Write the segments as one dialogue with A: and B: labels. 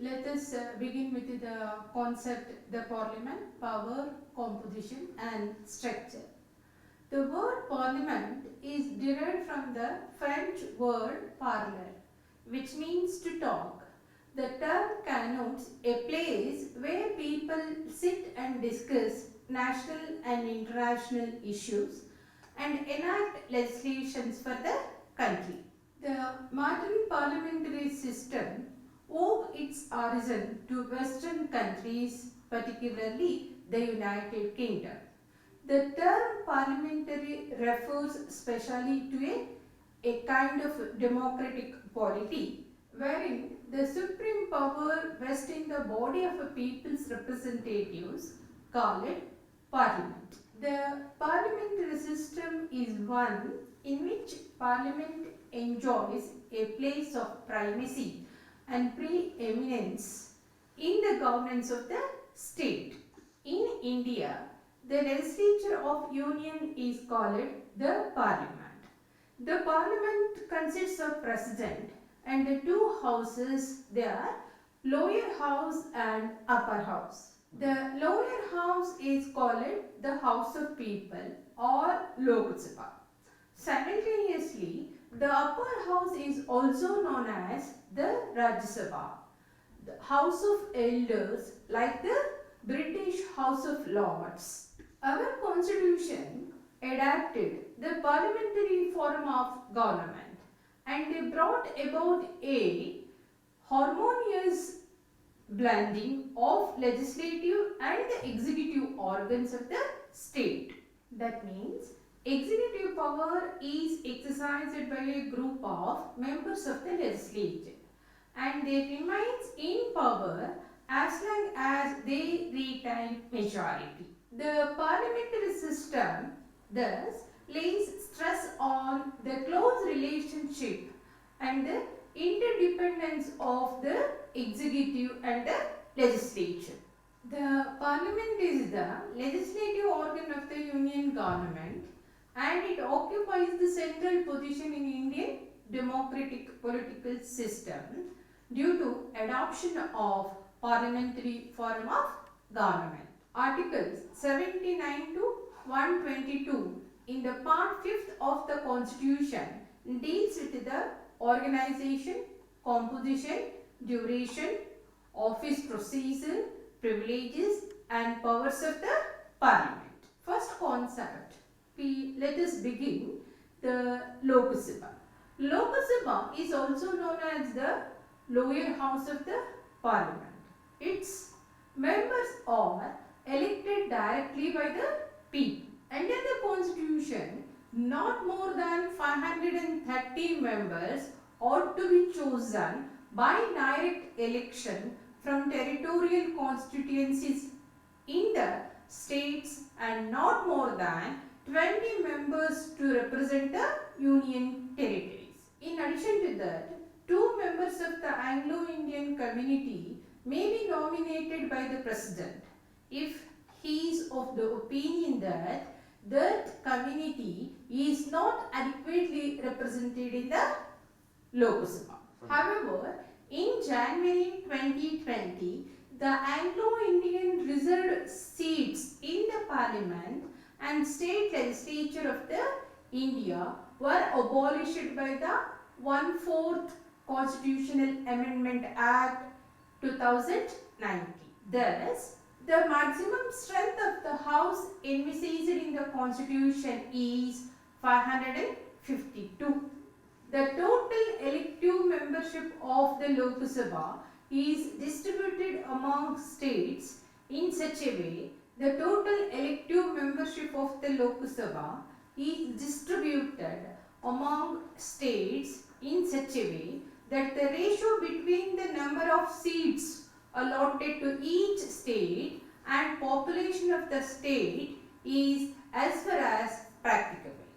A: let us begin with the concept, the parliament, power, composition and structure. The word parliament is derived from the French word parler, which means to talk. The term connotes a place where people sit and discuss national and international issues and enact legislations for the country. The modern parliamentary system owed its origin to Western countries, particularly the United Kingdom. The term parliamentary refers specially to a kind of democratic polity wherein the supreme power vests in the body of a people's representatives, call it parliament. The parliamentary system is one in which parliament enjoys a place of primacy and preeminence in the governance of the state. In India, the legislature of union is called the parliament. The parliament consists of president and the two houses, they are lower house and upper house. The lower house is called the House of People or Lok Sabha. Simultaneously, the upper house is also known as the Rajya Sabha, the House of Elders, like the British House of Lords. Our constitution adapted the parliamentary form of government and brought about a harmonious blending of legislative and the executive organs of the state. That means executive power is exercised by a group of members of the legislature and they remains in power as long as they retain majority. The parliamentary system thus lays stress on the close relationship and the interdependence of the executive and the legislature. The parliament is the legislative organ of the union government and it occupies the central position in Indian democratic political system due to adoption of parliamentary form of government. Articles 79 to 122 in the part 5th of the constitution deals with the organization, composition, duration, office procedure, privileges and powers of the parliament. First concept, let us begin the Lok Sabha. Lok Sabha is also known as the lower house of the parliament. Its members are elected directly by the people. Under the constitution, not more than 530 members ought to be chosen by direct election from territorial constituencies in the states and not more than 20 members to represent the union territories. In addition to that, 2 members of the Anglo-Indian community may be nominated by the president if he is of the opinion that that community is not adequately represented in the Lok Sabha. However, in January 2020, the Anglo-Indian reserved seats in the parliament and state legislature of the India were abolished by the 1/4 Constitutional Amendment Act 2019. Thus, the maximum strength of the house envisaged in the constitution is 552. The total elective membership of the Lok Sabha is distributed among states in such a way the total elective membership of the Lok Sabha is distributed among states in such a way that the ratio between the number of seats allotted to each state and population of the state is as far as practicable,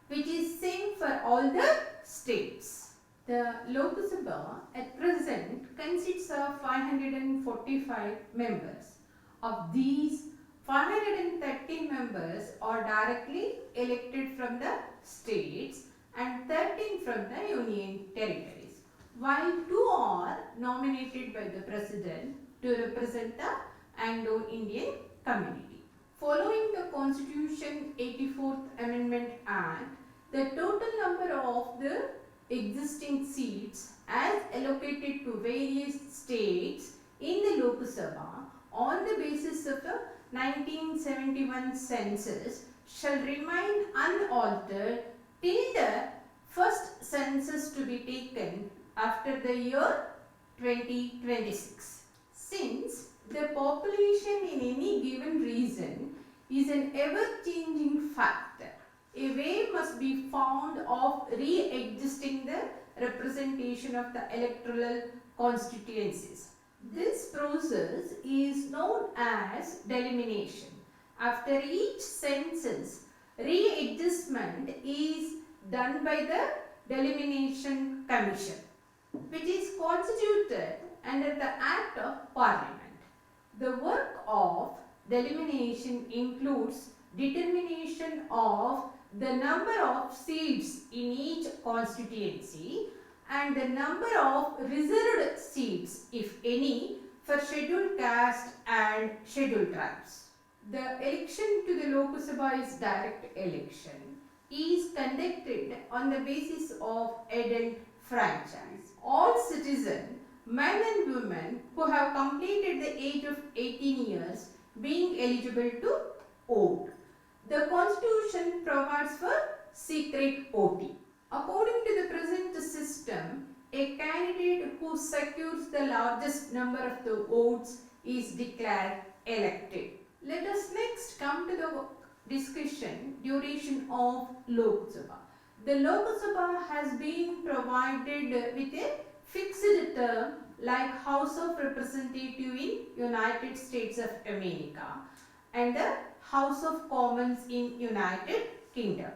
A: which is same for all the states. The Lok Sabha at present consists of 545 members. Of these, 530 members are directly elected from the states and 13 from the union territories. while 2 are nominated by the President to represent the Anglo-Indian community. Following the Constitution 84th Amendment Act, the total number of the existing seats as allocated to various states in the Lok Sabha on the basis of the 1971 census shall remain unaltered till the first census to be taken after the year 2026. Since the population in any given region is an ever-changing factor, a way must be found of re-adjusting the representation of the electoral constituencies. This process is known as delimitation. After each census, readjustment is done by the Delimitation Commission, which is constituted under the Act of Parliament. The work of delimitation includes determination of the number of seats in each constituency and the number of reserved seats, if any, for scheduled caste and scheduled tribes. The election to the Lok Sabha is direct election, is conducted on the basis of adult franchise. All citizens, men and women who have completed the age of 18 years being eligible to vote. The Constitution provides for secret voting. According to the present system, a candidate who secures the largest number of the votes is declared elected. Let us next come to the discussion duration of Lok Sabha. The Lok Sabha has been provided with a fixed term like House of Representatives in United States of America and the House of Commons in United Kingdom.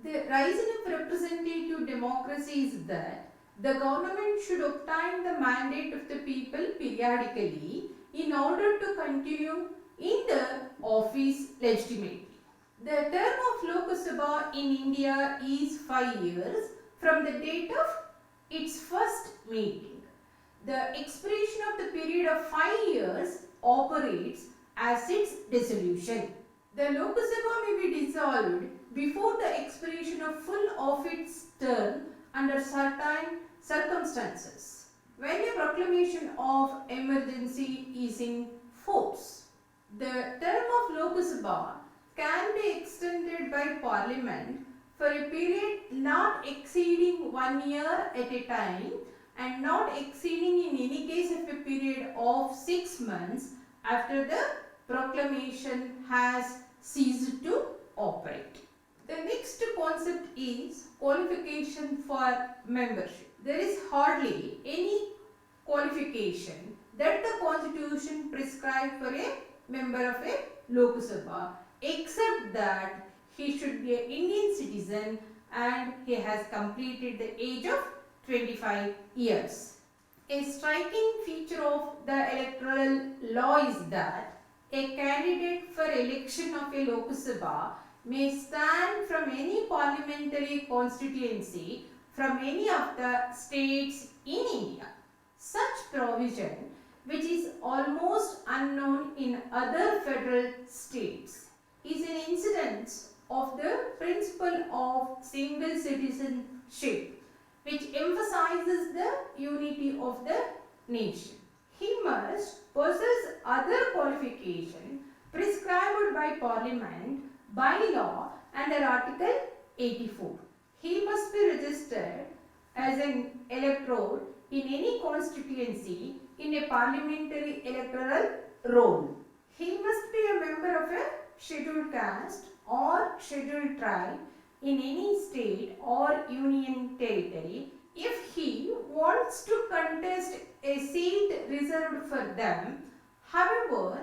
A: The reason of representative democracy is that the government should obtain the mandate of the people periodically in order to continue in the office legitimately. The term of Lok Sabha in India is 5 years from the date of its first meeting. The expiration of the period of 5 years operates as its dissolution. The Lok Sabha may be dissolved before the expiration of full of its term under certain circumstances, when a proclamation of emergency is in force. The term of Lok Sabha can be extended by Parliament for a period not exceeding 1 year at a time and not exceeding in any case of a period of 6 months after the proclamation has ceased to operate. The next concept is qualification for membership. There is hardly any qualification that the Constitution prescribes for a member of a Lok Sabha, except that he should be an Indian citizen and he has completed the age of 25 years. A striking feature of the electoral law is that a candidate for election of a Lok Sabha may stand from any parliamentary constituency from any of the states in India. Such provision, which is almost unknown in other federal states, is an incidence of the principle of single citizenship, which emphasizes the unity of the nation. He must possess other qualifications prescribed by Parliament by law under Article 84. He must be registered as an elector in any constituency in a parliamentary electoral roll. He must be a member of a scheduled caste or scheduled tribe in any state or union territory if he wants to contest a seat reserved for them. However,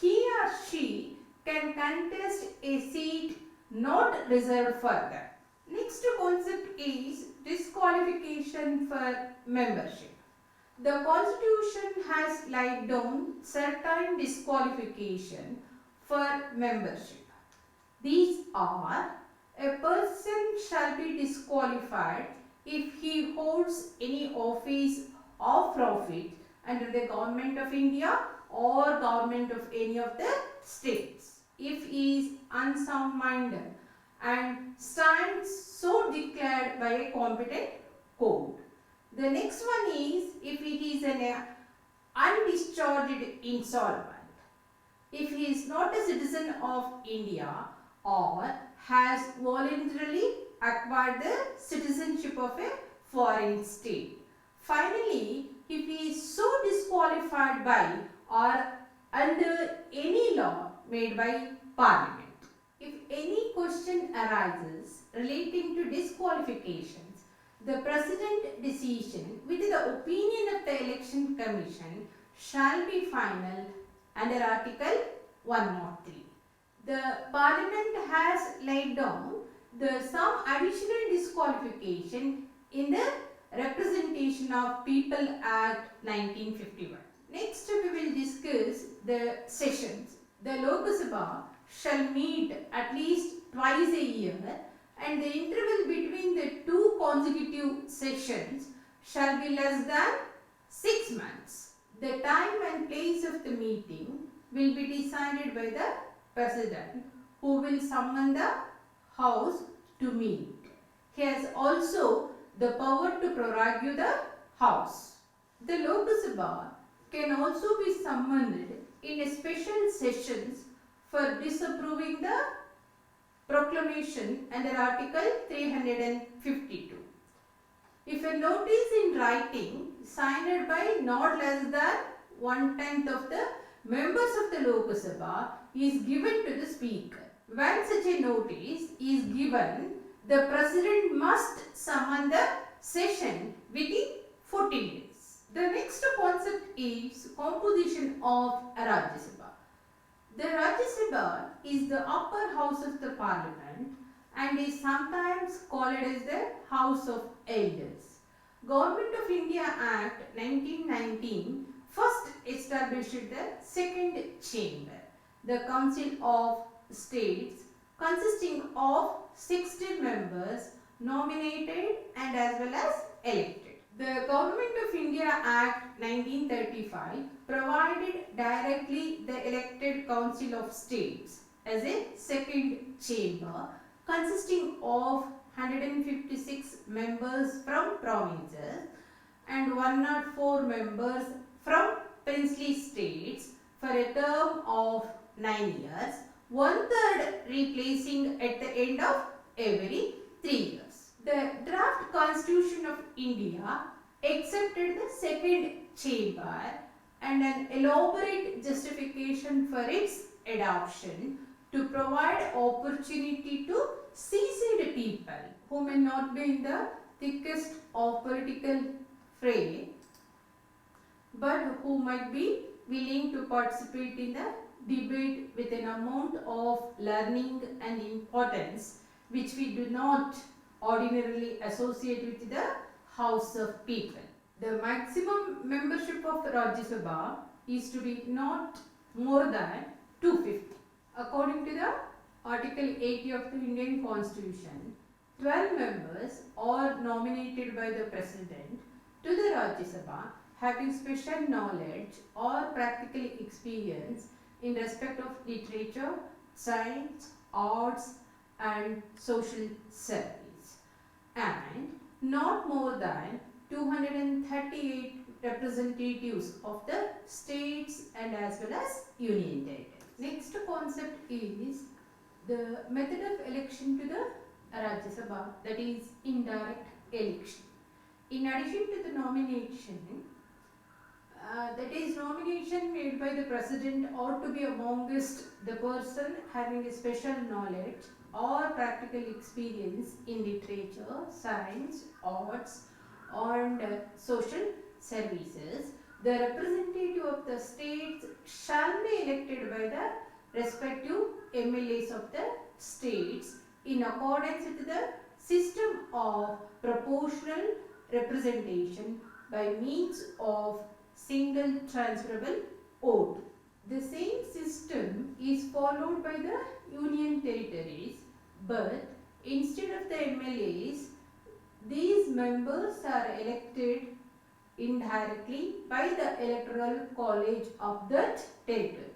A: he or she can contest a seat not reserved for them. Next concept is disqualification for membership. The Constitution has laid down certain disqualification for membership. These are: a person shall be disqualified if he holds any office of profit under the government of India or government of any of the states. If he is unsound minded and stands so declared by a competent court. The next one is if it is an undischarged insolvent. If he is not a citizen of India or has voluntarily acquired the citizenship of a foreign state. Finally, if he is so disqualified by or under any law made by Parliament. If any question arises relating to disqualifications, the President decision with the opinion of the Election Commission shall be final under Article 103. The Parliament has laid down some additional disqualification in the Representation of People Act 1951. Next we will discuss the sessions. The Lok Sabha shall meet at least twice a year and the interval between the two consecutive sessions shall be less than 6 months. The time and place of the meeting will be decided by the President, who will summon the House to meet. He has also the power to prorogue the House. The Lok Sabha can also be summoned in a special sessions for disapproving the proclamation under Article 352. If a notice in writing signed by not less than 1/10 of the members of the Lok Sabha is given to the Speaker. When such a notice is given, the President must summon the session within 14 days. The next concept is composition of a Rajya Sabha. The Rajya Sabha is the upper house of the Parliament and is sometimes called as the House of Elders. Government of India Act 1919 first established the second chamber, the Council of States, consisting of 60 members nominated and as well as elected. The Government of India Act 1935 provided directly the elected Council of States as a second chamber consisting of 156 members from provinces and 104 members from princely states for a term of 9 years, 1/3 replacing at the end of every 3 years. The draft Constitution of India accepted the second chamber and an elaborate justification for its adoption to provide opportunity to seasoned people who may not be in the thickest of political fray but who might be willing to participate in the debate with an amount of learning and importance which we do not ordinarily associate with the House of People. The maximum membership of Rajya Sabha is to be not more than 250. According to the Article 80 of the Indian Constitution, 12 members are nominated by the President to the Rajya Sabha having special knowledge or practical experience in respect of literature, science, arts and social service, and not more than 238 representatives of the states and as well as union territories. Next concept is the method of election to the Rajya Sabha, that is indirect election. In addition to the nomination, that is nomination made by the President ought to be amongst the person having a special knowledge or practical experience in literature, science, arts and social services. The representative of the states shall be elected by the respective MLAs of the states in accordance with the system of proportional representation by means of single transferable vote. The same system is followed by the union territories, but instead of the MLAs, These members are elected indirectly by the electoral college of that territory.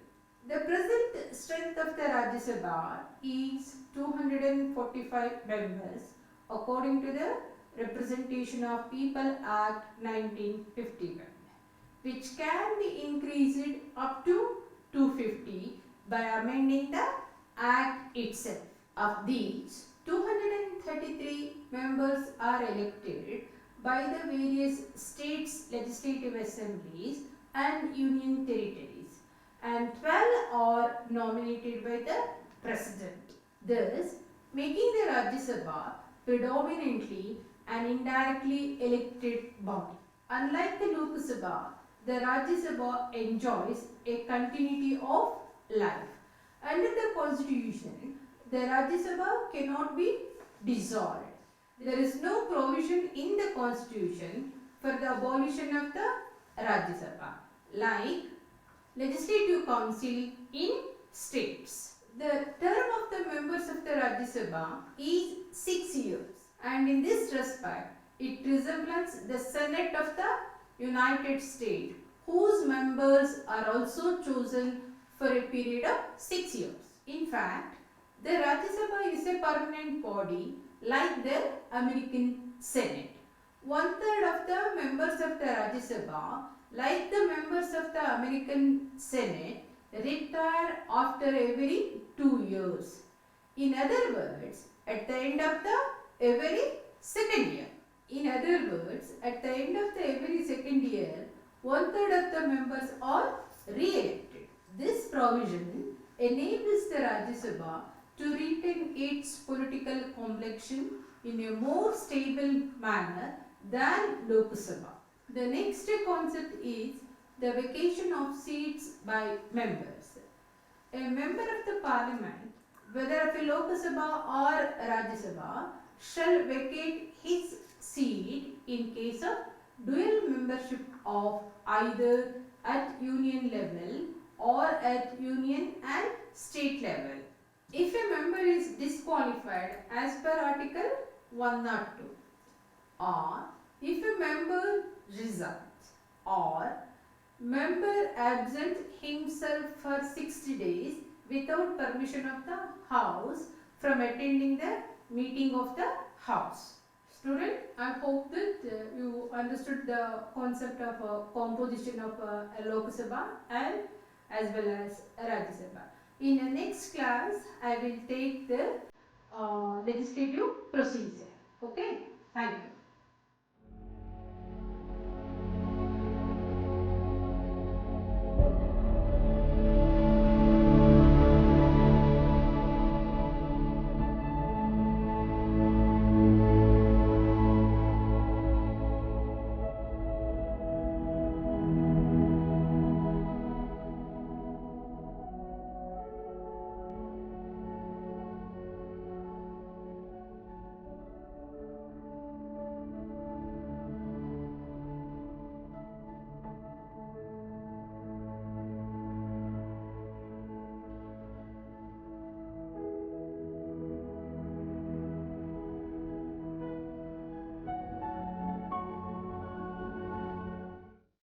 A: The present strength of the Rajya Sabha is 245 members according to the Representation of People Act 1951, which can be increased up to 250 by amending the Act itself. Of these, 233 members are elected by the various states' legislative assemblies and union territories, and 12 are nominated by the President, thus making the Rajya Sabha predominantly an indirectly elected body. Unlike the Lok Sabha, the Rajya Sabha enjoys a continuity of life. Under the Constitution, the Rajya Sabha cannot be dissolved. There is no provision in the Constitution for the abolition of the Rajya Sabha, like Legislative Council in states. The term of the members of the Rajya Sabha is 6 years, and in this respect, it resembles the Senate of the United States, whose members are also chosen for a period of 6 years. In fact, the Rajya Sabha is a permanent body like the American Senate. 1/3 of the members of the Rajya Sabha, like the members of the American Senate, retire after every 2 years. In other words, at the end of the every second year. In other words, at the end of the every second year, 1/3 of the members are re-elected. This provision enables the Rajya Sabha to retain its political complexion in a more stable manner than Lok Sabha. The next concept is the vacation of seats by members. A member of the Parliament, whether of a Lok Sabha or Rajya Sabha, shall vacate his seat in case of dual membership of either at union level or at union and state level. If a member is disqualified as per Article 102, or if a member resigns, or member absent himself for 60 days without permission of the House from attending the meeting of the House. Student, I hope that you understood the concept of composition of a Lok Sabha and as well as Rajya Sabha. In the next class, I will take the legislative procedure. Okay, thank you.